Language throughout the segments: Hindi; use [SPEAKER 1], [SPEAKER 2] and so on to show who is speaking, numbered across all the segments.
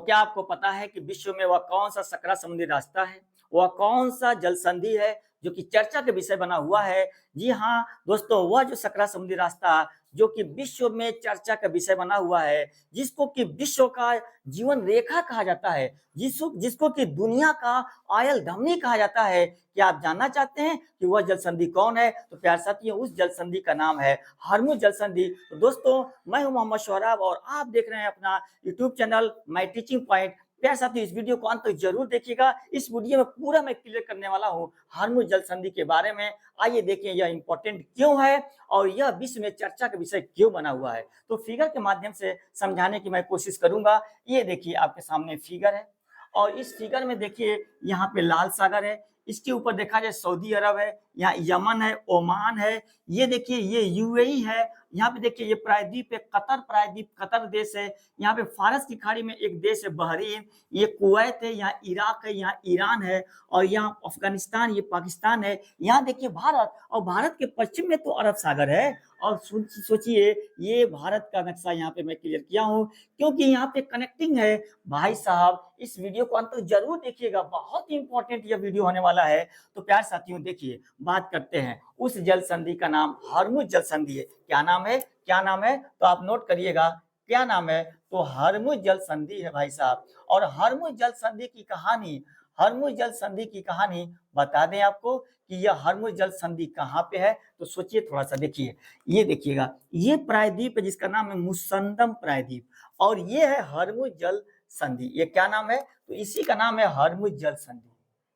[SPEAKER 1] क्या आपको पता है कि विश्व में वह कौन सा सकरा समुद्री रास्ता है? वह कौन सा जल संधि है जो कि चर्चा के विषय बना हुआ है? जी हाँ, दोस्तों वह जो सकरा समुद्री रास्ता जो कि विश्व में चर्चा का विषय बना हुआ है, जिसको कि विश्व का जीवन रेखा कहा जाता है, जिसको कि दुनिया का आयल धमनी कहा जाता है। क्या आप जानना चाहते हैं कि वह जल संधि कौन है? तो प्यारे साथियों, उस जल संधि का नाम है हरमुज जल संधि। तो दोस्तों, मैं हूं मोहम्मद शोहराब और आप देख रहे हैं अपना YouTube channel my teaching point. प्यारे साथियों, इस वीडियो को अंत तक जरूर देखिएगा। इस वीडियो में पूरा मैं क्लियर करने वाला हूं हरमुज जल संधि के बारे में। आइए देखें यह इंपॉर्टेंट क्यों है और यह विश्व में चर्चा का विषय क्यों बना हुआ है। तो फिगर के माध्यम से समझाने की मैं कोशिश करूंगा। ये देखिए आपके सामने फिगर है और इस फिगर में देखिए यहाँ पे लाल सागर है, इसके ऊपर देखा जाए सऊदी अरब है, यहाँ यमन है, ओमान है, ये देखिए ये यूएई है, यहाँ पे देखिए ये प्रायद्वीप है प्रायद्वीप कतर देश है, यहाँ पे फारस की खाड़ी में एक देश है बहरीन, ये कुवैत है, यहाँ इराक है, यहाँ ईरान है और यहाँ अफगानिस्तान, ये पाकिस्तान है, यहाँ देखिए भारत और भारत के पश्चिम में तो अरब सागर है। और सोचिए ये भारत का नक्शा यहाँ पे मैं क्लियर किया हूँ क्योंकि यहाँ पे कनेक्टिंग है। भाई साहब, इस वीडियो को अंत तक जरूर देखिएगा, बहुत ही इंपॉर्टेंट यह वीडियो होने वाला है। तो प्यार साथियों देखिए, बात करते हैं उस जल संधि का नाम हरमुज जल संधि है। क्या नाम है? क्या नाम है? तो आप नोट करिएगा, क्या नाम है? तो हरमुज जल संधि है भाई साहब। और हरमुज जल संधि की कहानी, हरमुज जल संधि की कहानी बता दें आपको कि यह हरमुज जल संधि कहाँ पे है। तो सोचिए थोड़ा सा, देखिए ये देखिएगा, ये प्रायद्वीप है जिसका नाम है मुसंदम प्रायद्वीप और ये है हरमुज जल संधि। ये क्या नाम है? तो इसी का नाम है हरमुज जल संधि।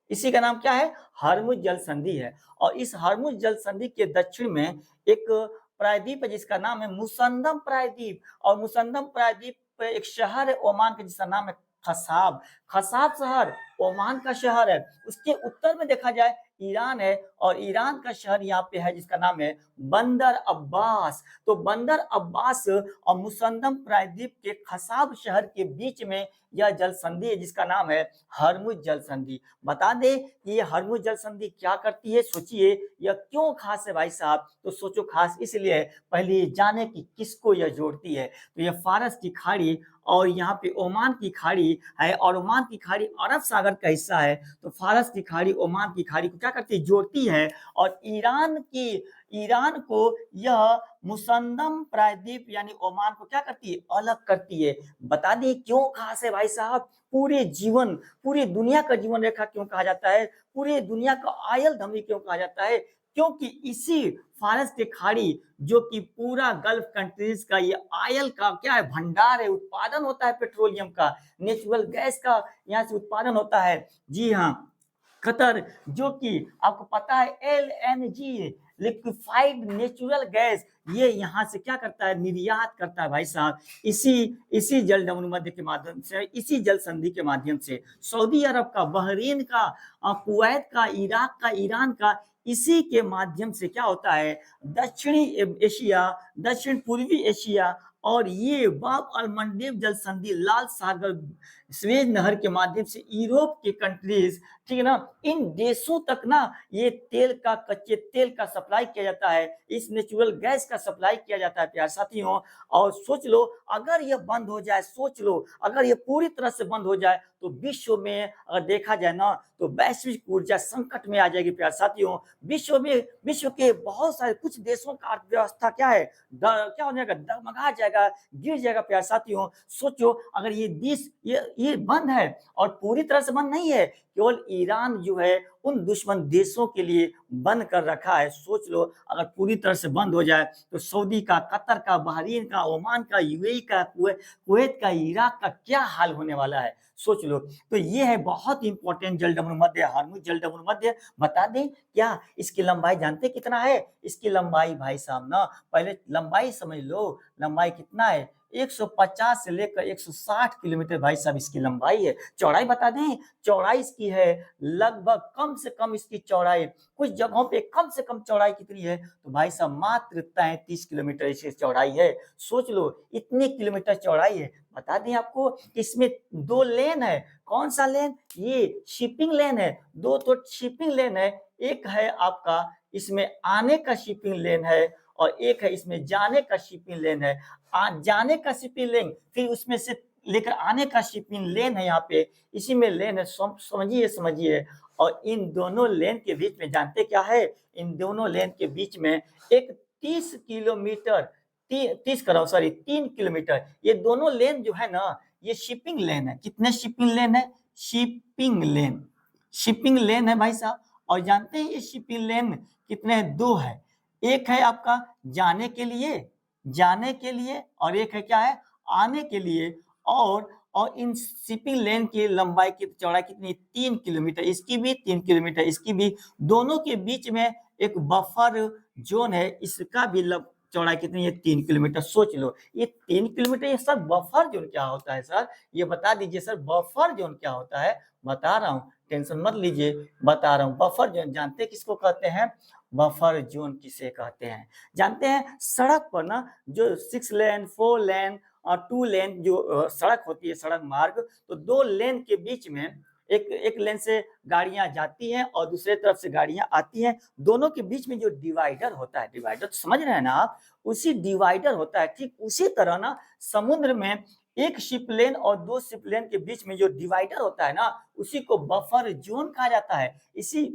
[SPEAKER 1] इसी का नाम क्या है? हरमुज जल संधि है। और इस हरमुज जल संधि के दक्षिण में एक प्रायद्वीप है जिसका नाम है मुसंदम प्रायद्वीप और मुसंदम प्रायद्वीप पे एक शहर है ओमान का जिसका नाम है खसाब। खसाब शहर ओमान का शहर है। उसके उत्तर में देखा जाए ईरान है और ईरान का शहर यहाँ पे है जिसका नाम है बंदर अब्बास। तो बंदर अब्बास और मुसंदम प्रायद्वीप के खसाब शहर के बीच में यह जल संधि है जिसका नाम है हरमुज जल संधि। बता दें कि ये हरमुज जल संधि क्या करती है। सोचिए यह क्यों खास है भाई साहब। तो सोचो खास इसलिए है, पहले ये जाने कि किसको यह जोड़ती है। तो यह फारस की खाड़ी और यहाँ पे ओमान की खाड़ी है और ओमान की खाड़ी अरब सागर का हिस्सा है। तो फारस की खाड़ी ओमान की खाड़ी को क्या करती है? जोड़ती है। और ईरान को यह मुसंदम प्रायद्वीप यानी ओमान को क्या करती है? अलग करती है। बता दें क्यों खास है भाई साहब। पूरी दुनिया का जीवन रेखा क्यों कहा जाता है? पूरी दुनिया का आयल धमनी क्यों कहा जाता है? क्योंकि इसी फारस की खाड़ी जो कि पूरा गल्फ कंट्रीज का ये आयल का क्या है? भंडार है, उत्पादन होता है पेट्रोलियम का, नेचुरल गैस का यहाँ से उत्पादन होता है। जी हाँ, कतर जो कि आपको पता है एलएनजी लिक्विफाइड नेचुरल गैस, ये यहाँ से क्या करता है? निर्यात करता है भाई साहब। इसी इसी जल मध्य के माध्यम से, इसी जल संधि के माध्यम से सऊदी अरब का, बहरीन का, कुवैत का, इराक का, ईरान का, इसी के माध्यम से क्या होता है? दक्षिणी एशिया, दक्षिण पूर्वी एशिया और ये बाब अल मंडेब जल संधि, लाल सागर, स्वेज नहर के माध्यम से यूरोप के कंट्रीज, ठीक है ना, इन देशों तक ना ये तेल का, कच्चे तेल का सप्लाई किया जाता है, इस नेचुरल गैस का सप्लाई किया जाता है प्यार साथियों। और सोच लो अगर ये बंद हो जाए, सोच लो अगर ये पूरी तरह से बंद हो जाए तो विश्व में अगर देखा जाए ना तो वैश्विक ऊर्जा संकट में आ जाएगी प्यार साथियों। विश्व के बहुत सारे कुछ देशों का अर्थव्यवस्था क्या है? क्या हो जाएगा? डगमगा जाएगा, गिर जाएगा प्यार साथियों। सोचो अगर ये देश ये बंद है और पूरी तरह से बंद नहीं है, केवल ईरान जो है उन दुश्मन देशों के लिए बंद कर रखा है। सोच लो अगर पूरी तरह से बंद हो जाए तो सऊदी का, कतर का, बहरीन का, ओमान का, यूएई का, कुवैत का, इराक का क्या हाल होने वाला है, सोच लो। तो ये है बहुत इंपॉर्टेंट जलडमरू मध्य, हरमुज जलडमरू मध्य। बता दें क्या इसकी लंबाई जानते कितना है? इसकी लंबाई भाई साहब ना, पहले लंबाई समझ लो, लंबाई कितना है? 150 से लेकर 160 किलोमीटर भाई साहब इसकी लंबाई है। चौड़ाई बता दें, चौड़ाई इसकी है लगभग, कम से कम इसकी चौड़ाई, कुछ जगहों पे कम से कम चौड़ाई कितनी है? तो भाई साहब मात्र 33 किलोमीटर इसकी चौड़ाई है। सोच लो इतने किलोमीटर चौड़ाई है। बता दें आपको इसमें 2 लेन है। कौन सा लेन? ये शिपिंग लेन है। 2 तो शिपिंग लेन है, एक है आपका इसमें आने का शिपिंग लेन है और एक है इसमें जाने का शिपिंग लेन है। जाने का शिपिंग लेन, फिर उसमें से लेकर आने का शिपिंग लेन है यहाँ पे, इसी में लेन है, समझिए समझिए। और इन दोनों लेन के बीच में जानते क्या है, इन दोनों लेन के बीच में एक 30 किलोमीटर 3 किलोमीटर, ये दोनों लेन जो है ना, ये शिपिंग लेन है। कितने शिपिंग लेन है? शिपिंग लेन है भाई साहब। और जानते हैं ये शिपिंग लेन कितने हैं? 2 है। एक है आपका जाने के लिए और एक है क्या है? आने के लिए। और इन शिपिंग लेन की लंबाई की चौड़ाई कितनी? 3 किलोमीटर, इसकी भी 3 किलोमीटर, इसकी भी। दोनों के बीच में एक बफर जोन है, इसका भी चौड़ाई कितनी है? 3 किलोमीटर। सोच लो ये 3 किलोमीटर, ये सर बफर जोन क्या होता है सर? ये बता दीजिए सर, बफर जोन क्या होता है? बता रहा हूँ, टेंशन मत लीजिए, बता रहा हूँ। बफर जोन जानते किसको कहते हैं? बफर जोन किसे कहते हैं? जानते हैं सड़क पर ना जो 6 लेन 4 लेन और 2 लेन जो सड़क होती है, सड़क मार्ग, तो 2 लेन के बीच में एक लेन से गाड़ियां जाती हैं और दूसरे तरफ से गाड़ियां आती हैं। दोनों के बीच में जो डिवाइडर होता है, डिवाइडर तो समझ रहे हैं ना आप, उसी डिवाइडर होता है। ठीक उसी तरह ना समुद्र में एक शिप लेन और 2 शिप लेन के बीच में जो डिवाइडर होता है ना, उसी को बफर जोन कहा जाता है। इसी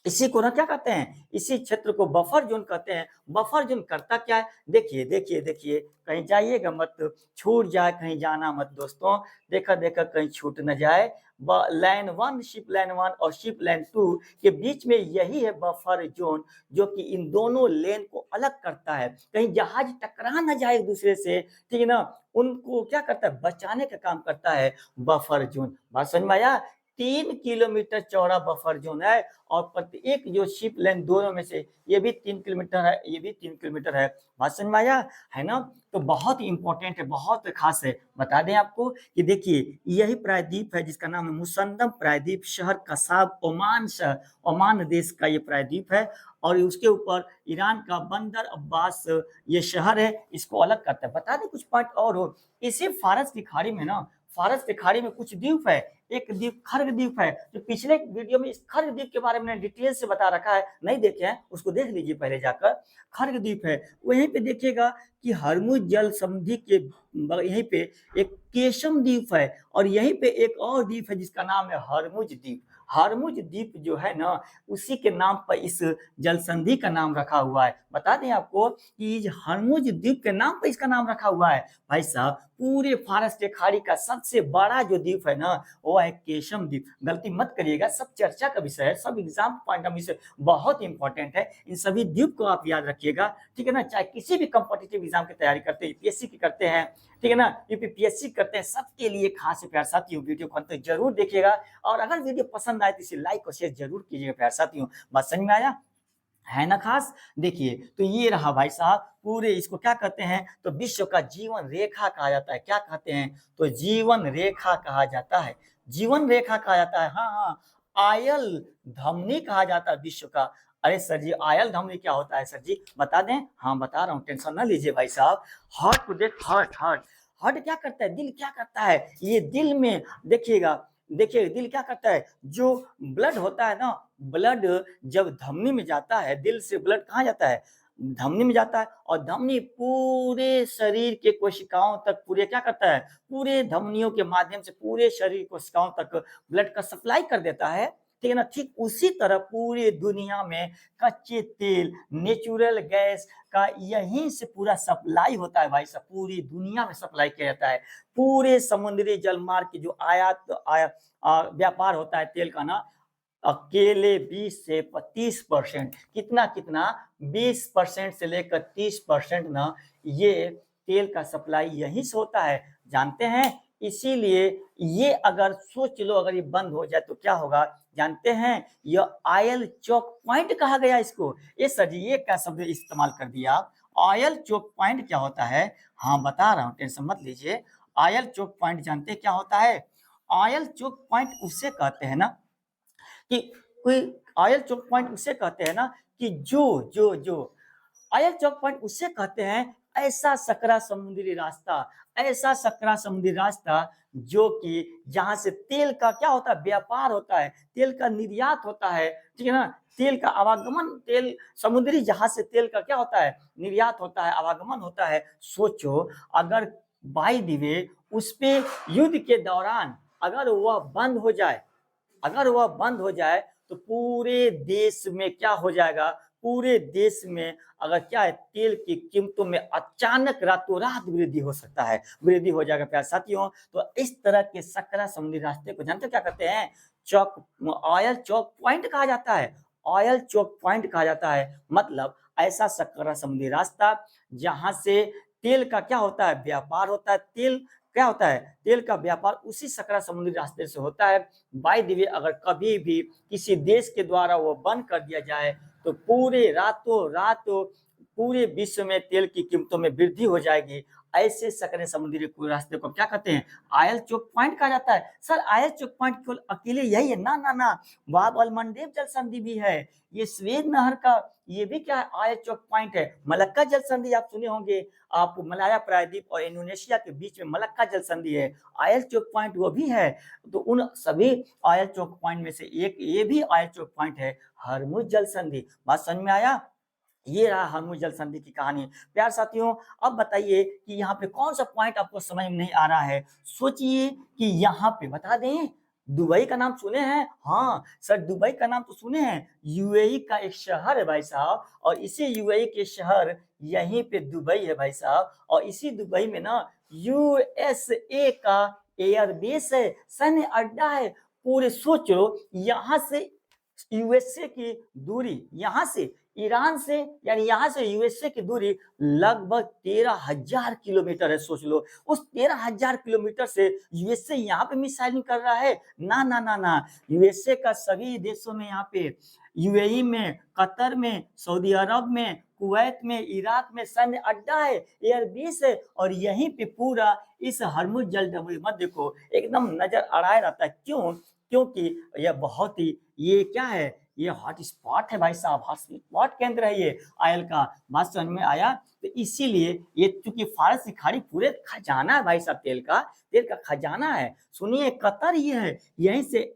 [SPEAKER 1] इसी को ना क्या कहते हैं? इसी क्षेत्र को बफर जोन कहते हैं। बफर जोन करता क्या है? देखिए देखिए देखिए, कहीं जाइएगा मत, छूट जाए कहीं जाना मत दोस्तों, देखा देखा कहीं छूट न जाए। लाइन 1 शिप लाइन 1 और शिप लाइन 2 के बीच में यही है बफर जोन, जो कि इन दोनों लेन को अलग करता है। कहीं जहाज टकरा न जाए एक दूसरे से, ठीक है ना, उनको क्या करता है? बचाने का काम करता है बफर जोन। बात समझ में आया? 3 किलोमीटर चौड़ा बफर जोन है और प्रत्येक जो शिप लाइन दोनों में से ये भी 3 किलोमीटर है, ये भी 3 किलोमीटर है। बात समझ में आया है ना? तो बहुत ही इंपॉर्टेंट है, बहुत खास है। बता दें आपको कि देखिए यही प्रायद्वीप है जिसका नाम है मुसंदम प्रायद्वीप, शहर कसाब ओमान शहर, ओमान देश का ये प्रायद्वीप है। और उसके ऊपर ईरान का बंदर अब्बास ये शहर है, इसको अलग करता है। बता दें कुछ पॉइंट और हो, इसी फारस की खाड़ी में ना, फारस की खाड़ी में कुछ द्वीप है। एक द्वीप खर्ग द्वीप है, जो पिछले वीडियो में इस खर्ग द्वीप के बारे में डिटेल से बता रखा है, नहीं देखे हैं उसको देख लीजिए पहले जाकर। खर्ग द्वीप है, वहीं पे देखिएगा कि हरमुज जल संधि के यहीं पे एक केशम द्वीप है और यहीं पे एक और द्वीप है जिसका नाम है हरमुज द्वीप। हरमुज द्वीप जो है ना, उसी के नाम पर इस जल संधि का नाम रखा हुआ है। बता दें आपको कि हरमुज द्वीप के नाम पर इसका नाम रखा हुआ है। भाई साहब पूरे फारस के खाड़ी का सबसे बड़ा जो द्वीप है ना, वो है केशम द्वीप। गलती मत करिएगा, सब चर्चा का विषय है, सब एग्जाम पॉइंट ऑफ व्यू से बहुत इंपॉर्टेंट है। इन सभी द्वीप को आप याद रखिएगा, ठीक है ना। चाहे किसी भी कॉम्पिटिटिव एग्जाम की तैयारी करते हैं, यूपीएससी की करते हैं, ठीक है ना, यूपीपीएससी करते हैं, सबके लिए खास है प्यार साथियों। वीडियो को अंत तक जरूर देखिएगा और अगर वीडियो पसंद आए तो इसे लाइक और शेयर जरूर कीजिएगा प्यार साथियों। बात समझ में आया है ना खास? देखिए तो ये रहा भाई साहब, पूरे इसको क्या कहते हैं? तो विश्व का जीवन रेखा कहा जाता है। क्या कहते हैं? तो जीवन रेखा कहा जाता है, जीवन रेखा कहा जाता है। हाँ हाँ, आयल धमनी कहा जाता है विश्व का। अरे सर जी, आयल धमनी क्या होता है सर जी, बता दें? हाँ बता रहा हूँ, टेंशन ना लीजिए भाई साहब। हार्ट को देख, हार्ट हार्ट हार्ट क्या करता है? दिल क्या करता है? ये दिल में देखिएगा, देखिए दिल क्या करता है? जो ब्लड होता है ना, ब्लड जब धमनी में जाता है, दिल से ब्लड कहाँ जाता है? धमनी में जाता है। और धमनी पूरे शरीर के कोशिकाओं तक, पूरे क्या करता है? पूरे धमनियों के माध्यम से पूरे शरीर कोशिकाओं तक ब्लड का सप्लाई कर देता है, ठीक है ना। ठीक उसी तरह पूरी दुनिया में कच्चे तेल, नेचुरल गैस का यहीं से पूरा सप्लाई होता है भाई साहब, पूरी दुनिया में सप्लाई किया जाता है। पूरे समुद्री जल मार्ग की जो व्यापार होता है तेल का ना, अकेले 20 से 30%, कितना कितना 20% से लेकर 30% ना, ये तेल का सप्लाई यहीं से होता है, जानते हैं। इसीलिए ये अगर सोच लो, अगर ये बंद हो जाए तो क्या होगा, जानते हैं? यह ऑयल चोक पॉइंट कहा गया इसको। ये सर जी ये क्या शब्द इस्तेमाल कर दिया आप? ऑयल चोक पॉइंट क्या होता है? हाँ बता रहा हूँ, टेंशन मत लीजिए। ऑयल चोक पॉइंट जानते हैं क्या होता है? ऑयल चोक पॉइंट उसे कहते हैं ना कि कोई, ऑयल चोक पॉइंट उसे कहते हैं ना कि जो जो जो ऑयल चोक पॉइंट उसे कहते हैं ऐसा सकरा समुद्री रास्ता, ऐसा सकरा समुद्री रास्ता जो कि जहां से तेल का क्या होता है? व्यापार होता है, तेल का निर्यात होता है, ठीक है ना। तेल का आवागमन, तेल समुद्री जहाज से तेल का क्या होता है? निर्यात होता है, आवागमन होता है। सोचो अगर बाय द वे उस पे युद्ध के दौरान अगर वह बंद हो जाए, अगर वह बंद हो जाए तो पूरे देश में क्या हो जाएगा, पूरे देश में अगर क्या है, तेल की कीमतों में अचानक रातों रात वृद्धि हो सकता है, वृद्धि हो जाएगा प्यारे साथियों। तो इस तरह के सकरा समुद्री रास्ते को जानते हो क्या कहते हैं? ऑयल चौक पॉइंट कहा जाता है, ऑयल चौक पॉइंट कहा जाता है। मतलब ऐसा सकरा समुद्री रास्ता जहां से तेल का क्या होता है, व्यापार होता है। तेल क्या होता है, तेल का व्यापार उसी सकरा समुद्री रास्ते से होता है। बाय द वे अगर कभी भी किसी देश के द्वारा वो बंद कर दिया जाए तो पूरे रातों रात पूरे विश्व में तेल की कीमतों में वृद्धि हो जाएगी। ऐसे सकरे समुद्री रास्ते को क्या कहते हैं? ऑयल चोक पॉइंट कहा जाता है। सर ऑयल चोक पॉइंट केवल अकेले यही है? ना ना ना, बाब अल मंडेब जल संधि भी है, ये स्वेद नहर का ये भी क्या है, ऑयल चोक पॉइंट है। मलक्का जल संधि आप सुने होंगे, आप मलाया प्रायद्वीप और इंडोनेशिया के बीच में मलक्का जल संधि है, ऑयल चोक पॉइंट वो भी है। तो उन सभी ऑयल चोक पॉइंट में से एक ये भी ऑयल चोक पॉइंट है, हरमुज जल संधि। बात समझ में आया? ये रहा हरमुज जल संधि की कहानी। प्यार साथियों, अब बताइए कि यहाँ पे कौन सा पॉइंट आपको समझ में नहीं आ रहा है? सोचिए कि यहाँ पे बता दें, दुबई का नाम सुने हैं? हाँ सर, दुबई का नाम तो सुने हैं, यूएई का एक शहर है भाई साहब, और इसी यूएई के शहर यहीं पे दुबई है भाई साहब। और इसी दुबई में ना यूएसए का एयरबेस है, सैन्य अड्डा है। पूरे सोचो, यहाँ से यूएसए की दूरी, यहाँ से ईरान से, यानी यहाँ से यूएसए की दूरी लगभग 13,000 किलोमीटर है। सोच लो, उस 13,000 किलोमीटर से यूएसए यहाँ पे मिसाइलिंग कर रहा है। ना ना ना ना, यूएसए का सभी देशों में, यहाँ पे यूएई में, कतर में, सऊदी अरब में, कुवैत में, इराक में सैन्य अड्डा है, एयरबेस है, और यहीं पे पूरा इस हरमुज जल मध्य को एकदम नजर अड़ाए रहता है। क्यों? क्योंकि यह बहुत ही, ये क्या है, ये हॉट स्पॉट है भाई साहब, हॉट स्पॉट केंद्र है ये ऑयल का। बात समझ में आया? तो इसीलिए ये चूंकि फारस की खाड़ी पूरे खजाना है भाई साहब, तेल का खजाना है। सुनिए, कतर ये है, यहीं से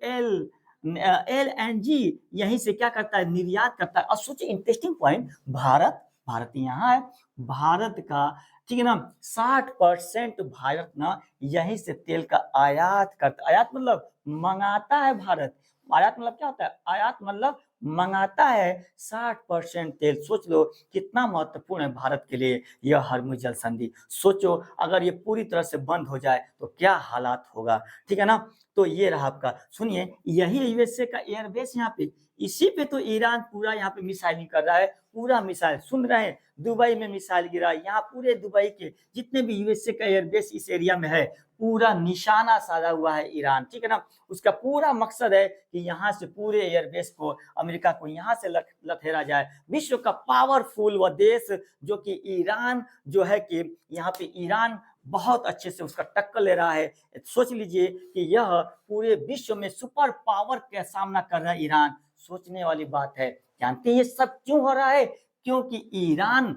[SPEAKER 1] LNG यहीं से क्या करता है, निर्यात करता है। और सोचिए इंटरेस्टिंग पॉइंट, भारत यहाँ है, भारत का, ठीक है ना, 60% भारत ना यहीं से तेल का आयात करता, आयात मतलब मंगाता है भारत। आयात मतलब क्या होता है? आयात मतलब मंगाता है 60% तेल। सोच लो कितना महत्वपूर्ण है भारत के लिए यह हरमुज जल संधि। सोचो अगर ये पूरी तरह से बंद हो जाए तो क्या हालात होगा, ठीक है ना। तो ये रहा आपका, सुनिए, यही यूएसए का एयरबेस यहाँ पे, इसी पे तो ईरान पूरा यहाँ पे मिसाइलिंग कर रहा है, पूरा मिसाइल सुन रहे हैं, दुबई में मिसाइल गिरा, यहाँ पूरे दुबई के जितने भी यूएसए का एयरबेस इस एरिया में है, पूरा निशाना साधा हुआ है ईरान, ठीक है ना। उसका पूरा मकसद है कि यहाँ से पूरे एयरबेस को, अमेरिका को यहाँ से लथेरा जाए। विश्व का पावरफुल वह देश जो कि ईरान जो है, कि यहाँ पे ईरान बहुत अच्छे से उसका टक्कर ले रहा है। सोच लीजिए कि यह पूरे विश्व में सुपर पावर का सामना कर रहा है ईरान। सोचने वाली बात है। जानते हैं ये सब क्यों हो रहा है? क्योंकि ईरान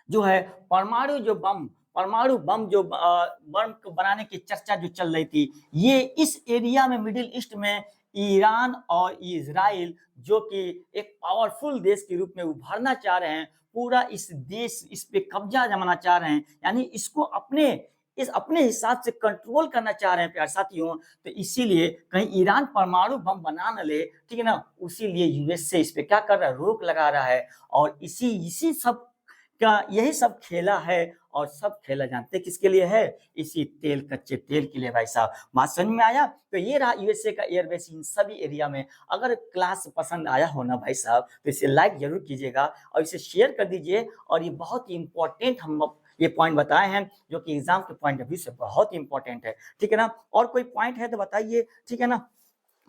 [SPEAKER 1] जो है परमाणु बम जो बम को बनाने की चर्चा जो चल रही थी, ये इस एरिया में, मिडिल ईस्ट में ईरान और इजराइल जो कि एक पावरफुल देश के रूप में उभरना चाह रहे हैं, पूरा इस पे कब्जा जमाना चाह रहे हैं, यानी इसको अपने हिसाब से कंट्रोल करना चाह रहे हैं प्यारे साथियों। तो इसीलिए कहीं ईरान परमाणु बम बना न ले, ठीक है ना, उसीलिए यूएसए इस पे क्या कर रहा है, रोक लगा रहा है। और इसी सब का यही सब खेला है। और सब खेला जानते किसके लिए है? इसी कच्चे तेल के लिए भाई साहब। बात समझ में आया? तो ये रहा यूएसए का एयरबेस इन सभी एरिया में। अगर क्लास पसंद आया हो ना भाई साहब, तो इसे लाइक जरूर कीजिएगा और इसे शेयर कर दीजिए। और ये बहुत ही इंपॉर्टेंट हम ये पॉइंट बताए हैं जो कि एग्जाम के पॉइंट ऑफ व्यू से बहुत ही इंपॉर्टेंट है, ठीक है ना। और कोई पॉइंट है तो बताइए, ठीक है ना।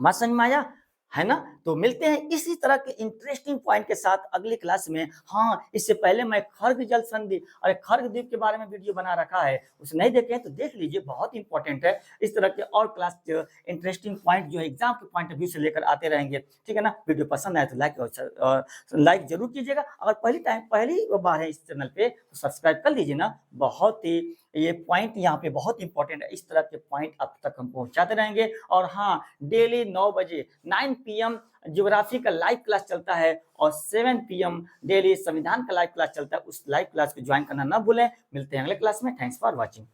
[SPEAKER 1] बात समझ में आया है ना? तो मिलते हैं इसी तरह के इंटरेस्टिंग पॉइंट के साथ अगली क्लास में। हाँ, इससे पहले मैं खर्ग जल संधि और खर्ग द्वीप के बारे में वीडियो बना रखा है, उसे नहीं देखे तो देख लीजिए, बहुत इंपॉर्टेंट है। इस तरह के और क्लास इंटरेस्टिंग पॉइंट जो है एग्जाम के पॉइंट ऑफ व्यू से लेकर आते रहेंगे, ठीक है ना। वीडियो पसंद आए तो लाइक जरूर कीजिएगा। अगर पहली बार है इस चैनल पे तो सब्सक्राइब कर लीजिए ना। बहुत ही ये पॉइंट यहाँ पे बहुत इंपॉर्टेंट है, इस तरह के पॉइंट अब तक हम पहुंचाते रहेंगे। और हाँ, डेली 9 बजे 9 PM ज्योग्राफी का लाइव क्लास चलता है, और 7 PM डेली संविधान का लाइव क्लास चलता है। उस लाइव क्लास को ज्वाइन करना ना भूलें। मिलते हैं अगले क्लास में। Thanks for watching.